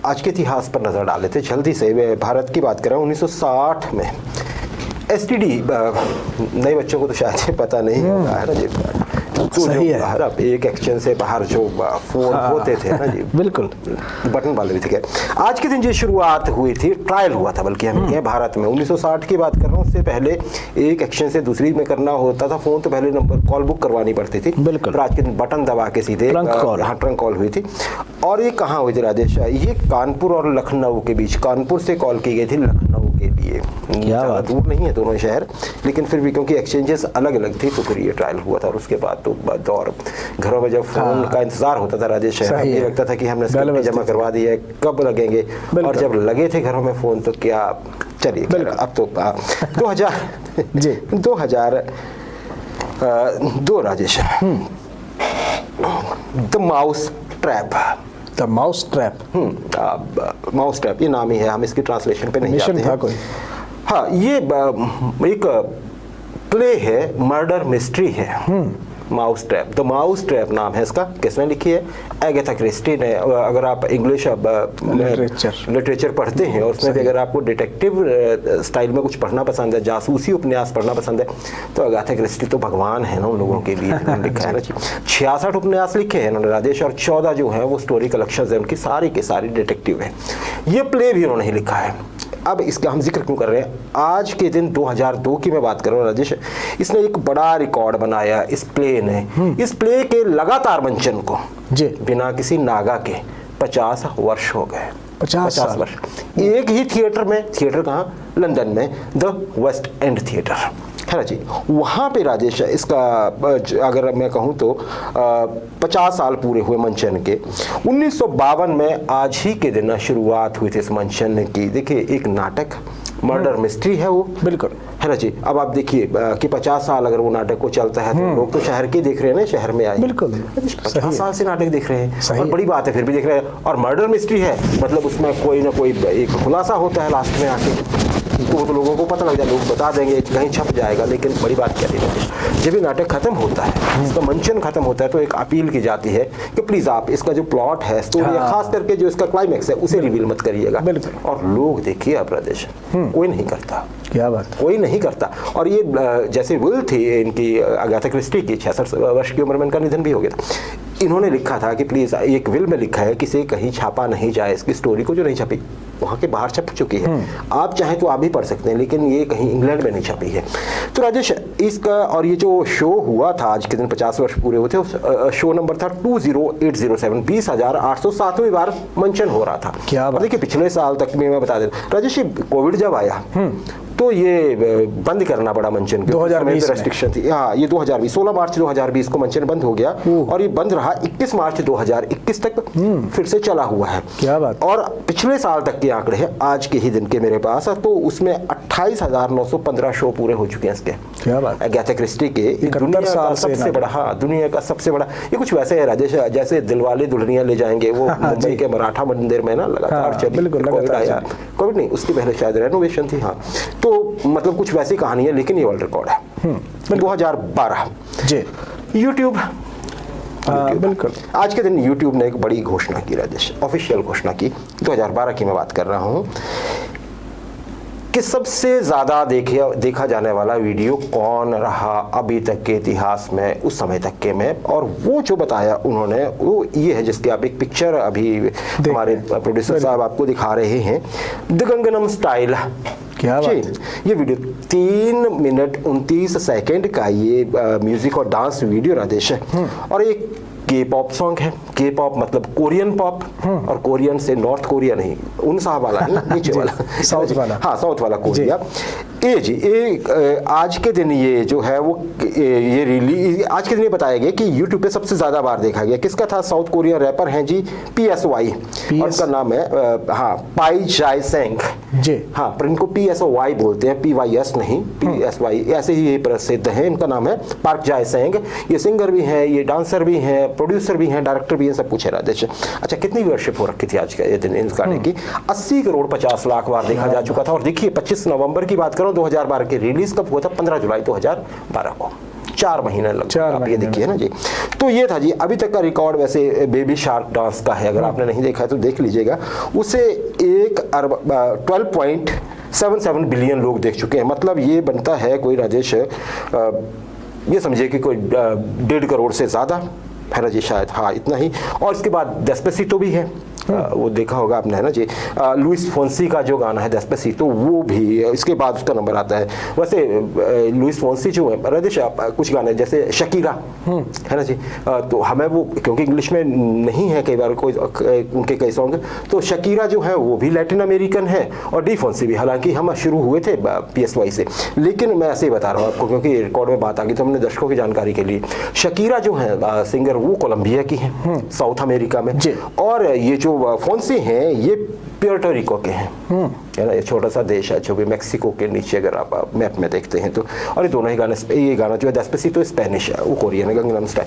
आज के इतिहास पर नज़र डाले थे जल्दी से। भारत की बात करें 1960 में STD, नए बच्चों को तो शायद पता नहीं होगा, है ना जी। तो सही है। बाहर एक एक्सचेंज से बाहर जो फोन होते थे ना जी, बिल्कुल बटन वाले भी थे। आज के दिन जो शुरुआत हुई थी, ट्रायल हुआ था बल्कि हम कहें भारत में 1960 की बात कर रहा हूँ। उससे पहले एक एक्सचेंज से दूसरी में करना होता था फोन, तो पहले नंबर कॉल बुक करवानी पड़ती थी। बिल्कुल। पर आज के दिन बटन दबा के सीधे ट्रंक कॉल हुई थी। और ये कहाँ हुई थी राजेश? ये कानपुर और लखनऊ के बीच, कानपुर से कॉल की गई थी लखनऊ के लिए। ज़्यादा दूर नहीं है दोनों शहर, लेकिन फिर भी क्योंकि एक्सचेंजेस अलग अलग थी तो फिर ये ट्रायल हुआ था। और उसके बाद तो दौर घरों में जब फोन का इंतजार होता था राजेश, ये लगता था कि हमने जमा करवा दिया है, कब लगेंगे, और जब लगे थे घरों में फोन तो क्या, चलिए अब तो 2002 Rajesh, the mouse trap. Mouse trap ये नाम ही है, हम इसकी ट्रांसलेशन पे नहीं जाते हैं। हाँ, ये एक प्ले है, मर्डर मिस्ट्री है। Mouse trap, the mouse trap नाम है इसका। किसने लिखी है? एगाथा क्रिस्टी ने। अगर आप इंग्लिश लिटरेचर पढ़ते हैं और उसमें भी अगर आपको डिटेक्टिव स्टाइल में कुछ पढ़ना पसंद है, जासूसी उपन्यास पढ़ना पसंद है, तो एगाथा क्रिस्टी तो भगवान है ना उन लोगों के लिए। लिखा है ना 66 उपन्यास लिखे हैं उन्होंने राजेश, और 14 जो हैं वो स्टोरी कलेक्शंस हैं उनकी, सारी के सारी डिटेक्टिव है। ये प्ले भी उन्होंने लिखा है। अब इसका हम जिक्र क्यों कर रहे हैं? आज के दिन 2002 की मैं बात कर रहा हूँ राजेश, इसने एक बड़ा रिकॉर्ड बनाया इस प्ले ने। इस प्ले के लगातार मंचन को जी बिना किसी नागा के 50 वर्ष हो गए। 50 वर्ष एक ही थिएटर में। थिएटर कहाँ? लंदन में, द वेस्ट एंड थिएटर, है ना जी। वहाँ पे राजेश इसका अगर मैं कहूँ तो 50 साल पूरे हुए मंचन के। 1952 में आज ही के दिन शुरुआत हुई थी इस मंचन की। देखिए, एक नाटक मर्डर मिस्ट्री है वो, बिल्कुल, है ना जी। अब आप देखिए कि 50 साल अगर वो नाटक को चलता है तो लोग तो शहर के देख रहे हैं ना, शहर में आए, बिल्कुल 50 साल से नाटक देख रहे हैं, और बड़ी बात है फिर भी देख रहे हैं। और मर्डर मिस्ट्री है, मतलब उसमें कोई ना कोई एक खुलासा होता है लास्ट में आके, तो लोगों को पता लग जाए, लोग बता देंगे, कहीं छप जाएगा। लेकिन बड़ी बात क्या है, जब ये नाटक खत्म होता है, इसका मंचन खत्म होता है, तो एक अपील की जाती है कि प्लीज आप इसका जो प्लॉट है, स्टोरी है, खास करके जो इसका क्लाइमैक्स है, उसे रिवील मत करिएगा। और लोग देखिए आप प्रदेश, कोई नहीं करता। क्या बात, कोई नहीं करता। और ये जैसे विल थी इनकी, अगाथा क्रिस्टी की, 66 वर्ष की उम्र में इनका निधन भी हो गया था। इन्होंने लिखा था कि प्लीज, एक विल में लिखा है कि इसे कहीं छापा नहीं जाए, इसकी स्टोरी को जो नहीं छपी वहाँ के बाहर छप चुकी है, आप चाहें तो आप भी पढ़ सकते हैं, लेकिन ये कहीं इंग्लैंड में नहीं छपी है। तो राजेश इसका, और ये जो शो हुआ था आज के दिन 50 वर्ष पूरे हुए थे, उस शो नंबर था 20807, 20,807वीं बार मंचन हो रहा था। क्या देखिए, पिछले साल तक में मैं बता देता राजेश, कोविड जब आया तो ये बंद करना पड़ा मंचन के, 2020 रेस्ट्रिक्शन थी। हाँ, ये 2020 16 मार्च 2020 को मंचन बंद हो गया, और ये बंद रहा 21 मार्च 2021 तक, फिर से चला हुआ है। क्या बात। और पिछले साल तक के आंकड़े हैं आज के ही दिन के मेरे पास, तो उसमें 28,915 शो पूरे हो चुके हैं इसके। क्या बात। अगाथा क्रिस्टी के दुनिया का सबसे बड़ा, हाँ दुनिया का सबसे बड़ा, ये कुछ वैसे है राजेश जैसे दिलवाले दुल्हनिया ले जाएंगे, वो मुंबई के मराठा मंदिर में ना लगातार चली। कोविड आया, कोविड नहीं, उसकी पहले शायद रेनोवेशन थी। हाँ, तो मतलब कुछ वैसी कहानी है, लेकिन ये वर्ल्ड रिकॉर्ड है। 2012 जी यूट्यूब, बिल्कुल आज के दिन यूट्यूब ने एक बड़ी घोषणा की राजेश, ऑफिशियल घोषणा की, 2012 की मैं बात कर रहा हूं, कि सबसे ज्यादा देखा जाने वाला वीडियो कौन रहा अभी तक के इतिहास में, उस समय तक के में। और वो जो बताया उन्होंने वो ये है, जिसकी आप एक पिक्चर अभी हमारे प्रोड्यूसर साहब आपको दिखा रहे हैं, द गंगनम स्टाइल। क्या बात। ये वीडियो 3 मिनट 29 सेकंड का ये म्यूजिक और डांस वीडियो राजेश है, और एक के पॉप सॉन्ग है। के पॉप मतलब कोरियन पॉप, और कोरियन से नॉर्थ कोरिया नहीं, उन साहब वाला नहीं, नीचे वाला साउथ वाला, हाँ साउथ वाला कोरिया। ये जी आज के दिन ये जो है वो ये रिलीज आज के दिन ये बताया गया कि यूट्यूब पे सबसे ज्यादा बार देखा गया। किसका था? साउथ कोरियन रैपर हैं जी PSY, और उनका नाम है हाँ पाई जाय सेंग जी। हाँ, पर इनको PSY बोलते हैं, PYS नहीं, PSY, ऐसे ही ये प्रसिद्ध है। इनका नाम है पार्क जाय सेंग। ये सिंगर भी हैं, ये डांसर भी हैं, प्रोड्यूसर भी हैं, डायरेक्टर भी हैं, सब कुछ है राजेश। अच्छा, कितनी व्यूअरशिप हो रखी थी आज के दिन इस गाने की? 80 करोड़ 50 लाख बार देखा जा चुका था। और देखिए 25 नवंबर की बात करो 2012 की, रिलीज कब हुआ था? 15 जुलाई 2012 को। 4 महीने लगभग, 4 आप ये महीने देखिए ना जी। तो ये था जी अभी तक का रिकॉर्ड। वैसे बेबी शार्क डांस का है, अगर आपने नहीं देखा है तो देख लीजिएगा। उसे 12.77 बिलियन लोग देख चुके हैं। मतलब ये बनता है कोई राजेश, ये समझिए कि कोई 1.5 करोड़ से ज़्यादा है ना जी, शायद, हाँ इतना ही। और इसके बाद डेस्पेसितो भी है, वो देखा होगा आपने है ना जी। लुइस फोंसी का जो गाना है डेस्पेसितो, वो भी इसके बाद उसका नंबर आता है। वैसे लुइस फोंसी जो है राजेश, कुछ गाने जैसे शकीरा है ना जी, तो हमें वो क्योंकि इंग्लिश में नहीं है कई बार कोई उनके कई सॉन्ग, तो शकीरा जो है वो भी लैटिन अमेरिकन है और डी फोंसी भी। हालांकि हम शुरू हुए थे PSY से, लेकिन मैं ऐसे ही बता रहा हूँ आपको क्योंकि रिकॉर्ड में बात आ गई तो हमने दर्शकों की जानकारी के लिए। शकीरा जो है सिंगर, वो कोलंबिया की है, साउथ अमेरिका में। और ये जो फोंसी हैं ये प्यूर्टो रिको के हैं, है ना। ये छोटा सा देश है जो भी मेक्सिको के नीचे, अगर आप मैप में देखते हैं तो। और ये दोनों ही गाने, ये गाना जो है डेस्पेसितो स्पेनिश है, वो कोरियन है, गंगनम स्टाइल।